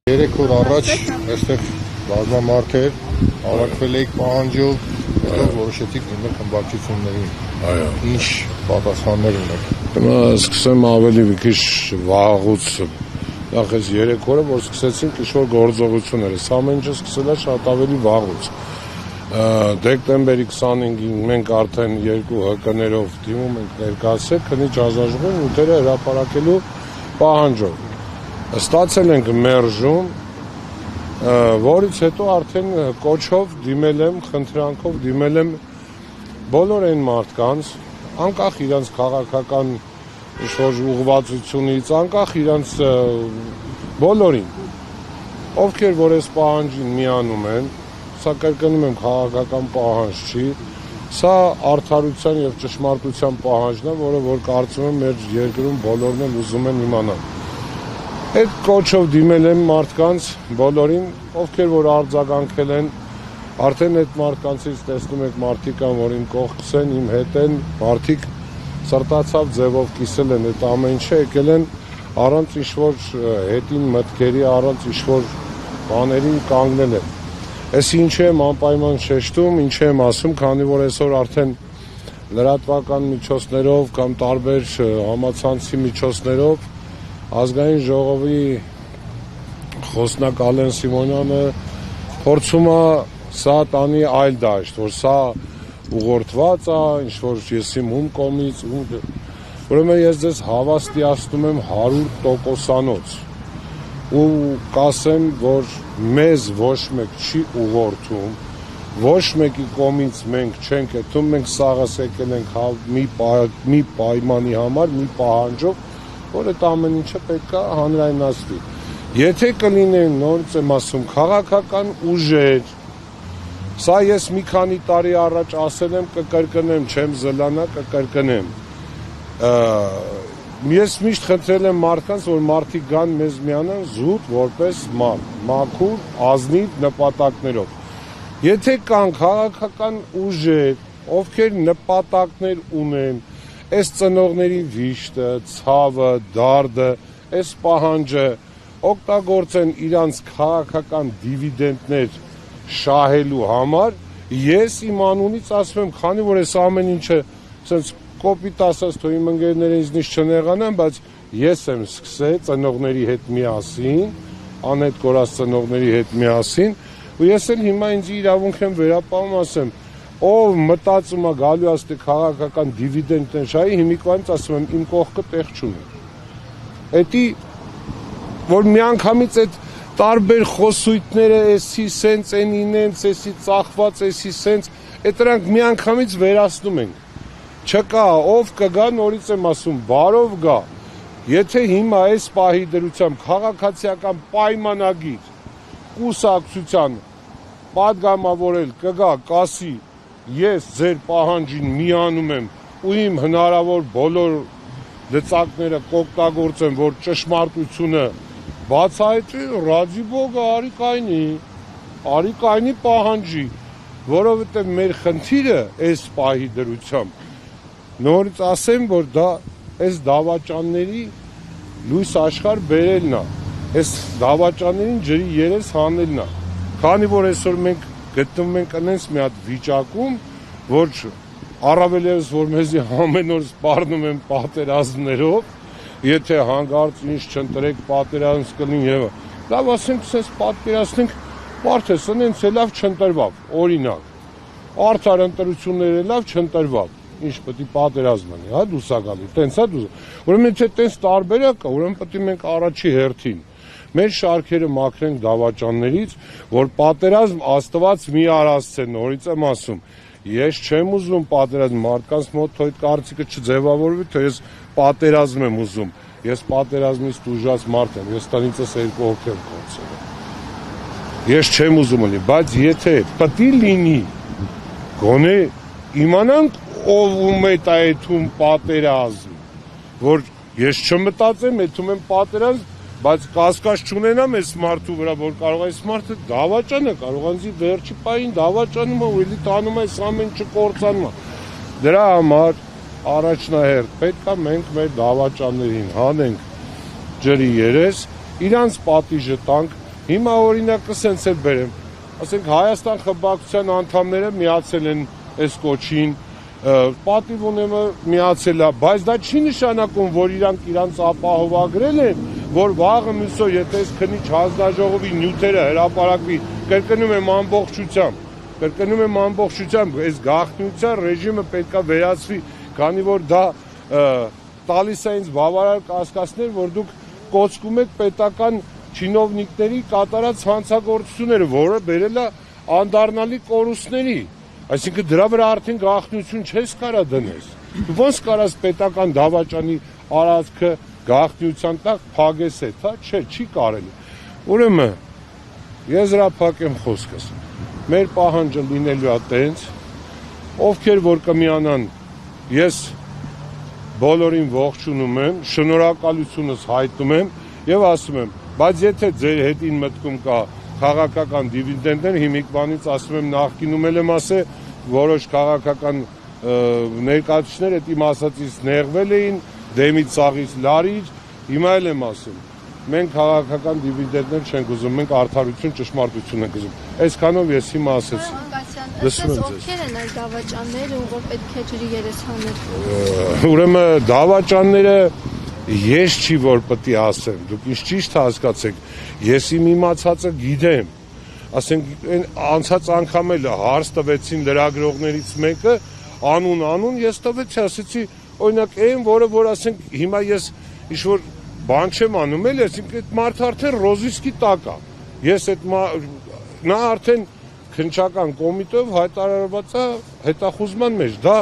Երեք օր առաջ այստեղ բազմամարդ էր, հավաքվել էիք պահանջով, հետո որոշեցիք դիմել խմբակցություններին։ Ինչ պատասխաններ ունեք։ Հիմա սկսեմ ավելի մի քիչ վաղուց, նախ այս 3 օրը, որ սկսեցինք ինչ-որ գործողությունները, սա ամեն ինչը սկսել է շատ ավելի վաղուց։ Դեկտեմբերի 25-ին մենք արդեն 2 ՀԿ-ներով դիմում ենք ներկայացել քննիչ ազատժողովին նյութերը հրապարակելու պահանջով։ Ստացել ենք մերժում, որից հետո արդեն կոչով դիմել եմ, խնդրանքով դիմել եմ բոլոր այն մարդկանց, անկախ իրենց քաղաքական ինչ-որ ուղղվածությունից, անկախ իրենց բոլորին, ովքեր որ այս պահանջին միանում են, սա կրկնում եմ քաղաքական պահանջ չի, սա արդարության և ճշմարտության պահանջն է, որը որ կարծում եմ մեր երկրում բոլորն էլ ուզում են իմանալ։ Այդ կոչով դիմել եմ մարդկանց բոլորին, ովքեր որ արձագանքել են, արդեն այդ մարդկանցից տեսնում եք մարդիկ կան, որ իմ կողքս են, իմ հետ են, մարդիկ սրտացավ ձևով կիսել են այդ ամեն ինչը, եկել են առանց ինչ-որ հետին մտքերի, առանց ինչ-որ բաների կանգնել են։ Այս ինչի եմ անպայման շեշտում, ինչի եմ ասում, քանի որ այսօր արդեն լրատվական միջոցներով կամ տարբեր համացանցի միջոցներով Ազգային ժողովի խոսնակ Ալեն Սիմոնյանը փորձում է սա տանի այլ դաշտ, որ սա ուղղորդված է, ինչ-որ եսի ում կողմից, ուրեմն ես ձեզ հավաստիացնում եմ 100%-անոց ու կասեմ, որ մեզ ոչ մեկ չի ուղղորդում, ոչ մեկի կողմից մենք չենք եթում, մենք սաղս եկել ենք մի պայմանի համար, մի պահանջով, որ այդ ամեն ինչը պետք է հանրայնացվի։ Եթե կլինեն, նորից եմ ասում, քաղաքական ուժեր, սա ես մի քանի տարի առաջ ասել եմ, կկրկնեմ, չեմ զլանա, կկրկնեմ։ Ես միշտ խնդրել եմ մարդկանց, որ մարդիկ գան մեզ միանան զուտ որպես մարդ, մաքուր, ազնիվ նպատակներով։ Եթե կան քաղաքական ուժեր, ովքեր նպատակներ ունեն, այս ծնողների վիշտը, ցավը, դարդը, այս պահանջը օգտագործեն իրանց քաղաքական դիվիդենտներ շահելու համար, ես իմ անունից ասում եմ, քանի որ այս ամեն ինչը ցենց կոպիտ ասած թող իմ ընկերները ինձնից չնեղանան, բայց ես եմ սկսել ծնողների հետ միասին, անհետ կորած ծնողների հետ միասին, ու ես էլ հիմա ինձ իրավունք եմ վերապահում, ասեմ, ով մտածում է գալու աստե քաղաքական դիվիդենտներ շահի, հիմիկվանից ասում եմ, իմ կողքը տեղ չունի։ Էդի, որ միանգամից այդ տարբեր խոսույթները, էսի սենց, էնին ենք, էսի ծախված, էսի սենց, այդ դրանք միանգամից վերացնում ենք։ Չկա, ով կգա, նորից եմ ասում, բարով գա, եթե հիմա այս պահի դրությամբ քաղաքացիական պայմանագիր կուսակցության պատգամավորել կգա, կասի, ես ձեր պահանջին միանում եմ ու իմ հնարավոր բոլոր լծակները կօգտագործեմ, որ ճշմարտությունը բացահայտվի, ռադիբոգը արի կայնի պահանջի, որովհետև մեր խնդիրը այս պահի դրությամբ նորից ասեմ, որ դա այս դավաճանների լույս աշխարհ բերելն է, այս դավաճաններին ջրի երես հանելն է, քանի որ այսօր մենք գտնվում ենք այնպես մի հատ վիճակում, որ առավել ևս որ մեզի ամեն օր սպառնում են պատերազմներով, եթե հանգարց ինչ չընտրեք պատերազմ կլինի եւ լավ ասենք, sense պատկերացնենք, մարդը սնենց է լավ չընտրվավ, օրինակ, արդար ընտրությունները լավ չընտրվավ, ինչ պետք է պատերազմ անի, հա դուրս է գալի, տենց է դուրս։ Ուրեմն եթե տենց տարբերակ կա, ուրեմն պետք է մենք առաջի հերթին մեր շարքերը մաքրենք դավաճաններից, որ պատերազմ Աստված մի արածցե, նորից եմ ասում, ես չեմ ուզում պատերազմ, մարդկանց մոտ թող այդ կարծիքը չձևավորվի, թե ես պատերազմ եմ ուզում, ես պատերազմից տուժած մարդ եմ, ես տնիցս 2 հոգի եմ կորցրել։ Ես չեմ ուզում լինի, բայց եթե պետք է լինի, գոնե իմանանք ով ում է այդում պատերազմ, որ ես չմտածեմ, այդում եմ պատերազմ, բայց կասկած չունենամ այս մարդու վրա, որ կարող է այս մարդը դավաճանը, կարող անձի վերջի պահին դավաճանում է, ու էլի տանում է այս ամեն ինչը կործանում է։ Դրա համար առաջնահերթ պետք է մենք մեր դավաճաններին հանենք ջրի երես, իրանց պատիժը տանք, Հիմա օրինակը սենց էլ բերեմ, ասենք Հայաստան խմբակցության անդամները միացել են այս կոչին, պատիվ ունեմը միացել է, բայց դա չի նշանակում, որ իրանք ապահովագրել են, որ վաղը մյուսօր, եթե այս քննիչ հանձնաժողովի նյութերը հրապարակվի, կրկնում եմ ամբողջությամբ, այս գաղտնիության ռեժիմը պետք է վերացվի, քանի որ դա տալիս է ինձ բավարար կասկածներ, որ դուք կոծկում եք պետական չինովնիկների կատարած հանցագործությունները, որը բերել է անդառնալի կորուստների, այսինքն դրա վրա արդեն գաղտնիություն չես կարա դնես, դու ոնց կարաս պետական դավաճանի արածքը գաղտնիության տակ փագես է, չէ, չի կարելի, ուրեմն եզրափակ եմ խոսքս, մեր պահանջը լինելու է տենց, ովքեր որ կմիանան, ես բոլորին ողջունում եմ, շնորհակալությունս հայտնում եմ եւ ասում եմ, բայց եթե ձեր հետին մտքում կա քաղաքական դիվիդենդներ, հիմիկվանից ասում եմ նախկինում եմ ասել, որոշ քաղաքական ներկայացուցիչներ այդ իմ ասածից նեղվել էին, դեմից սաղից լարիչ, հիմա էլ եմ ասում, մենք քաղաքական դիվիդենդներ չենք ուզում, մենք արդարություն, ճշմարտություն ենք ուզում, այսքանով ես հիմա ասեցի։ Ովքեր են այս դավաճանները ու որ պետք է ջրի երես հանել։ Ուրեմն դավաճանները ես չի որ պետք է ասեմ, դուք ինչ ճիշտ հասկացեք, ես իմ իմացածը գիտեմ, ասենք անցած անգամ էլ հարց տվեցին լրագրողներից մեկը, անուն ես տվեցի, ասեցի, օրինակ այն, որ ասենք հիմա ես ինչ-որ բան չեմ անում էլ, այսինքն այդ մարդը արդեն ռոզիսկի տակ է, ես այդ նա արդեն քննչական կոմիտեով հայտարարված է հետախուզման մեջ, դա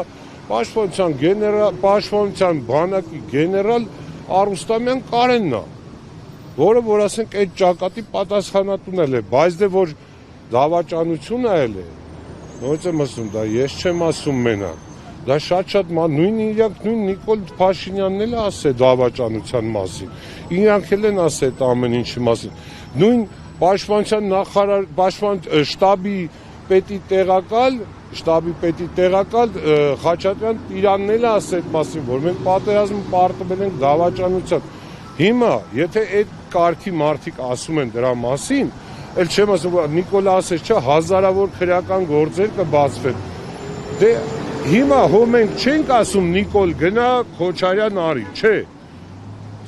պաշտպանության բանակի գեներալ Արուստամյան Կարենն է, որ ասենք այդ ճակատի պատասխանատուն է, բայց դե որ դավաճանություն է, ոնց եմ ասում, դա ես չեմ ասում մենակ, դա շատ նույն Նիկոլ Փաշինյանն էլ ասել դավաճանության մասին, իրանք էլ են ասել այդ ամեն ինչի մասին, նույն պաշտպանության նախարար շտաբի պետի տեղակալ Խաչատրյան Տիրանն էլ ասել այդ մասին, որ մենք պատերազմը պարտվել ենք դավաճանության, հիմա եթե այդ կարգի մարդիկ ասում են դրա մասին, էլ չեմ ասում, Նիկոլը ասեց, չէ, հազարավոր քրեական գործեր կբացվեն, դե հիմա հո մենք չենք ասում Նիկոլ գնա Քոչարյան արի, չէ,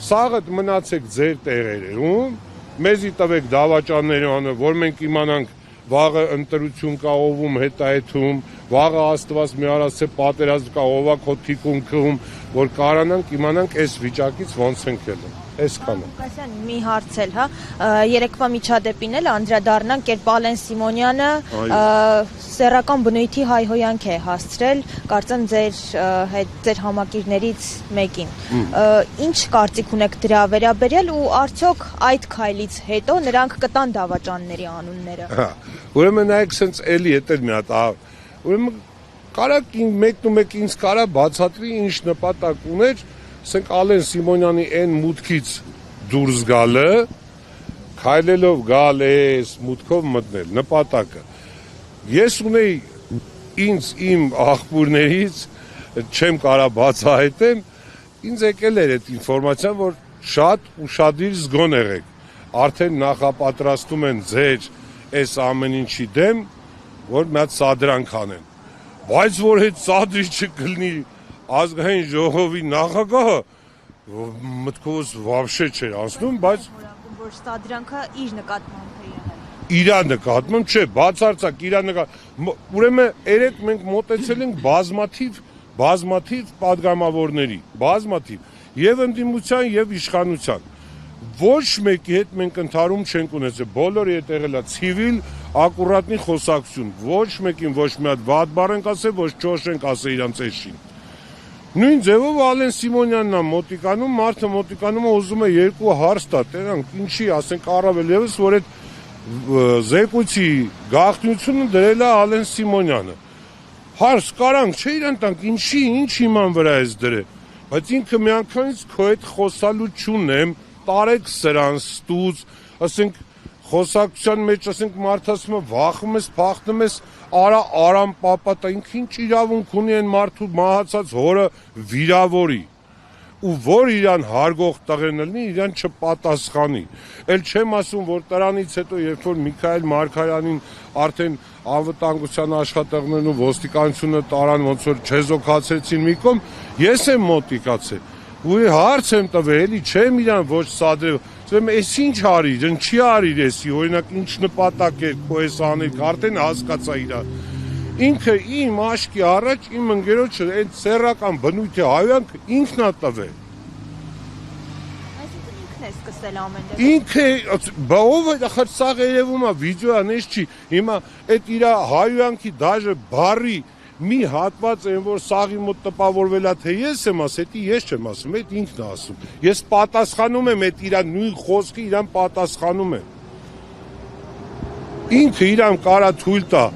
սաղդ մնացեք ձեր տեղերում, մեզի տվեք դավաճանների անը, որ մենք իմանանք վաղը ընտրություն կա ովում հետայթում, վաղը աստված մի արած է պատերազմ կա ովա քո թիկուն քվում, որ կարանանք իմանանք այս վիճակից ոնց ենք ելնում, այսքանը։ Ղուկասյան, մի հարց էլ, երեկվա միջադեպին էլ անդրադառնանք, երբ Ալեն Սիմոնյանը սեռական բնույթի հայհոյանք է հասցրել, կարծեմ ձեր համակիրներից մեկին։ Ինչ կարծիք ունեք դրա վերաբերյալ ու արդյոք այդ քայլից հետո նրանք կտան դավաճանների անունները։ Ուրեմն նայեք սենց էլի հետել մի հատ, ուրեմն կարա մեկն ու մեկ ինձ կարա բացատրի ինչ նպատակ ուներ, ասենք Ալեն Սիմոնյանի այն մուտքից դուրս գալը, քայլելով գալ էս մուտքով մտնել, նպատակը։ Ես ունեի իմ աղբյուրներից, չեմ կարա բացահայտեմ, ինձ եկել էր այդ ինֆորմացիան, որ շատ ուշադիր զգոն եղեք, արդեն նախապատրաստում են ձեր այս ամեն ինչի դեմ, որ մի հատ սադրանք անեն, բայց որ այդ սադրիչը կլինի ազգային ժողովի նախագահը, մտքովս վաբշե չէր անցնում, բայց որ սադրանքը իր նկատմամբ է եղել։ Իրա նկատմամբ չէ, բացարձակ իրա նկատմամբ, ուրեմն երեք մենք մոտեցել ենք բազմաթիվ падգամավորների, եւ ընդդիմության եւ իշխանության։ Ոչ մեկի հետ մենք ընդհարում չենք ունեցել, բոլորի հետ եղել է ցիվիլ ակուրատնի խոսակցություն, ոչ մեկին ոչ մի հատ վատ բառ ենք ասել, ոչ ճոշ ենք ասել իրանց էշին։ Նույն ձևով Ալեն Սիմոնյանն է մոտիկանում, մարդը մոտիկանում ուզում է երկու հարց տա, տերանք ինչի, ասենք առավել եւս, որ այդ զեկույցի գաղտնիությունը դրել է Ալեն Սիմոնյանը։ Հարց կարանք, չէ իրան տանք, ինչ իման վրա ես դրել, բայց ինքը միանգամից քո հետ խոսալու չունեմ, տարեք սրան ստուց, ասենք խոսակցության մեջ, ասենք մարդ ասում է վախում ես, փախնում ես, արա արամ պապատա, ինքը ինչ իրավունք ունի այն մարդու մահացած հորը վիրավորի։ ու որ իրան հարգող տղեն լինի, իրան չպատասխանի։ Էլ չեմ ասում, որ դրանից հետո, երբ որ Միքայել Մարգարյանին արդեն անվտանգության աշխատողներն ու ոստիկանությունը տարան, ոնց որ չեզոքացրեցին մի կողմ, ես եմ մոտիկացել։ Ու հարց եմ տվել, էլի չեմ իրան ոչ սադրել, ասեմ, էս ինչ արիր, ինչի արիր էսի, օրինակ ինչ նպատակ էր քո էս անել, արդեն հասկացա իրան։ Ինքը իմ աշկի առաջ իմ ընկերոջը այդ սեռական բնույթի հայանքը ինքն է տվել։ Այսինքն ինքն է սկսել ամեն դեպքում։ Ինքը բաով է խրսաղ երևում է վիդեոան էս չի։ Հիմա այդ իր հայանքի դաժե բարի մի հատված են որ սաղի մոտ տպավորվել է թե ես եմ ասում, դա ես չեմ ասում, այդ ինքն է ասում։ Ես պատասխանում եմ այդ իր նույն խոսքը իրան պատասխանում եմ։ Ինքը իրան կարա թույլ տա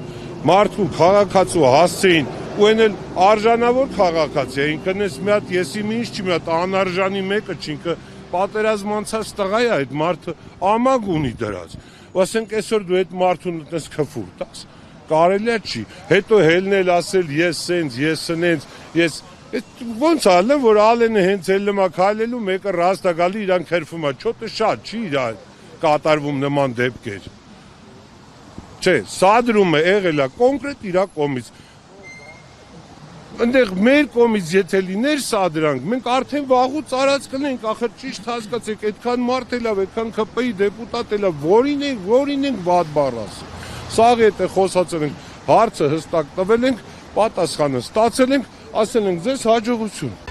մարդու քաղաքացու հասցեին ու այն էլ արժանավոր քաղաքացի է, ինքն էս մի հատ եսի մի ինչ չի, մի հատ անարժանի մեկը չի, ինքը պատերազմանցած տղա է այդ մարդը ամագ ունի դրած։ Ու ասենք այսօր դու այդ մարդուն այդպես քֆուր տաս, կարելի է չի, հետո հելնել ասել ես սենց, ես սենց, ես ոնց ալեմ, որ ալենը հենց հելնումա քայլելու մեկը ռաստա գալի իրան քերվում է, չոտը շատ չի իրան կատարվում նման դեպքեր։ Չէ, սադրումը եղել է կոնկրետ իրա կողմից։ Այնտեղ մեր կողմից եթե լիներ սադրանք, մենք արդեն վաղուց արած կնենք, ախր ճիշտ հասկացեք, այդքան մարդ էլ ավ, այդքան ԿՊ-ի դեպուտատ էլ ավ, որին ենք վատ բառ ասում։ Սաղ եթե խոսացել ենք, հարցը հստակ տվել ենք, պատասխանը ստացել ենք, ասել ենք ձեզ հաջողություն։